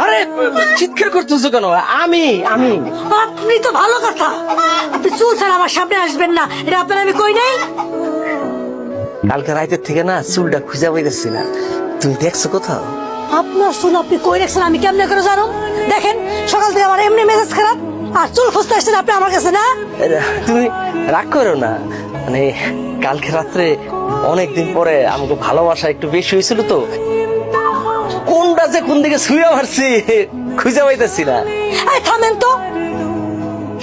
আরে চিৎকার করতেছো কেন? আমি আমি আপনি তো ভালো কথা, আপনি চুল ছাড়া আমার সামনে আসবেন না, এটা আপনার আমি কই নাই। কালকে রাতের থেকে না চুলটা খুঁজে পাইতেছি না, তুমি দেখছো কোথাও? আপনার চুল আপনি কই রাখছেন আমি কেমনে করে জানো? দেখেন সকাল থেকে আমার এমনি মেজাজ খারাপ, আর চুল খুঁজতে আসছেন আপনি আমার কাছে না? তুমি রাগ করো না, মানে কালকে রাত্রে অনেকদিন পরে আমাকে ভালোবাসা একটু বেশি হয়েছিল তো, কোনটা যে কোন দিকে শুয়ে মারছি খুঁজে পাইতেছি না। এই থামেন তো,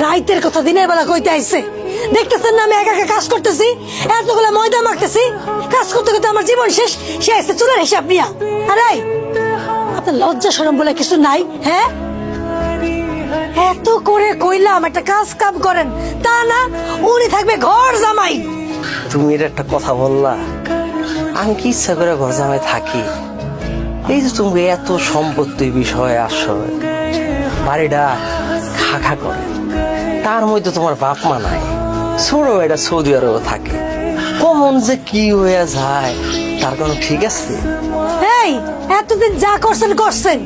রাইতের কথা দিনের বেলা কইতে আইছে। দেখতেছেন না আমি একা একা কাজ করতেছি, এতগুলো ময়দা মাখতেছি, কাজ করতে করতে আমার জীবন শেষ। সে আসছে চুলের হিসাব নিয়া। আরে আপনার লজ্জা শরম বলে কিছু নাই? হ্যাঁ, এত করে কইলাম একটা কাজ কাম করেন, তা না উনি থাকবে ঘর জামাই। তুমি এটা একটা কথা বললা, আমি কি ইচ্ছা করে ঘর জামাই থাকি? এই যে তুমি এত সম্পত্তির বিষয়ে আসো, বাড়িটা খা খা করে, তার মধ্যে তোমার বাপ মা নাই, ছোট এটা সৌদি আরবে থাকে, কখন যে কি হয়ে যায় তার কোনো ঠিক আছে? এই এতদিন যা করছেন করছেন,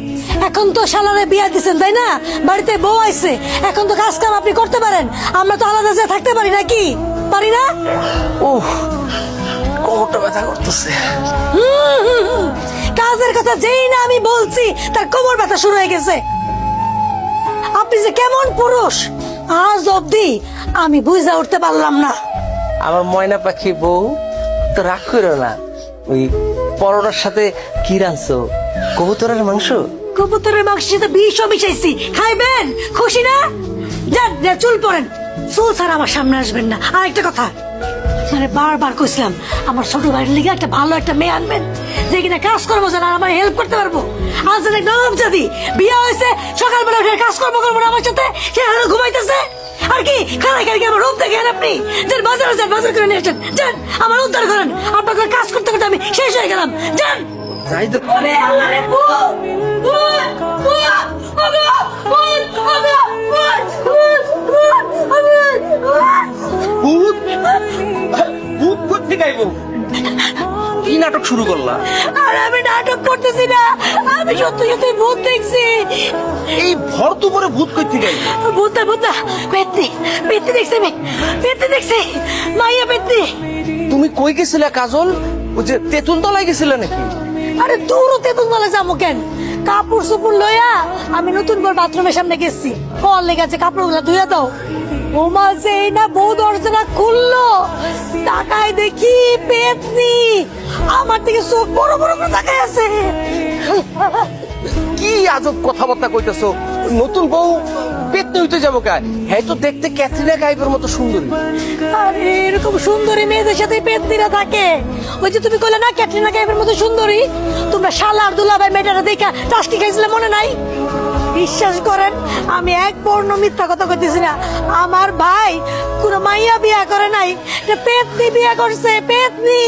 এখন তো শালারে বিয়া দিছেন তাই না? বাড়িতে বউ আইছে, এখন তো কাজ কাম আপনি করতে পারেন, আমরা তো আলাদা যা থাকতে পারি নাকি? পারি না? ওহ, কোমরটা ব্যথা করতেছে। কাজের কথা যেই না আমি বলছি তার কোমর ব্যথা শুরু হয়ে গেছে। আপনি যে কেমন পুরুষ আজ অব্দি আমি বুঝা উঠতে পারলাম না। আমার ময়না পাখি বউ, তো রাগ করো না, ওই পরোটার সাথে কি রাঁধছো? কবুতরের মাংস? কবুতরের মাংসের সাথে বিষও মিশাইছি, খাইবেন? খুশি না? যান যান, চুল পরেন, চুল ছাড়া আমার সামনে আসবেন না। আর একটা কথা, মানে বারবার কইছিলাম আমার ছোট ভাইয়ের লিগে একটা ভালো একটা মেয়ে আনবেন, যে কিনা কাজ করবো যেন আমার হেল্প করতে পারবো। আজ এক নরম জাতি বিয়ে হয়েছে, সকালবেলা উঠে কাজ করবো করবো না আমার সাথে, সে এখনো ঘুমাইতেছে। আর কি খানা খাই আমার রূপ দেখেন আপনি? যান বাজারে যান, বাজার করে নিয়ে আসেন, যান আমার উদ্ধার করেন। আপনার কাজ করতে করতে আমি শেষ হয়ে গেলাম, যান। যাই তো। ওরে আল্লাহরে ভূত, ভূত, ভূত, ওগো, ভূত, ওগো, ভূত, ভূত, ভূত, ভূত? ভূত করতে গাইবো? কি নাটক শুরু করলা? আর আমি নাটক করতেছি না, আমি সত্যি সত্যি ভূত দেখছি। এই ভর দুপুরে ভূত করতে গাইবো? ভূত না, ভূত না, পেত্নি, পেত্নি দেখছি আমি, পেত্নি দেখছি, মাইয়া পেত্নি। তুমি কই গেছিলে কাজল? ওই যে তেঁতুল তলায় গেছিলে নাকি? আরে দূর হতে তুমি যাবো কেন? কাপড় চুপুর লইয়া আমি নতুন করে বাথরুমের সামনে গেছি, কল লেগেছে কাপড়গুলো ধুইয়া দাও। ওমা যেই না বউ দরজাটা খুললো, তাকায় দেখি পেতনি আমার দিকে চোখ বড় বড় করে তাকায় আছে। কি আজব কথাবার্তা কইতেছো? নতুন বউ পেটতে হইতে যাবো কা? হ্যাঁ তো দেখতে ক্যাথরিনা কাইফের মতো সুন্দরী। আরে এরকম সুন্দরী মেয়েদের সাথে পেতনিরা থাকে। ওই যে তুমি কইলে না ক্যাটরিনা কাইফের মতো সুন্দরী, তোমরা শালা আর দুলাভাই মেয়েটারা দেখা টাস্কি খাইছিলে মনে নাই? বিশ্বাস করেন আমি এক পূর্ণ মিথ্যা কথা কইতেছি না, আমার ভাই কোন মাইয়া বিয়া করে নাই, পেতনি বিয়া করছে, পেতনি।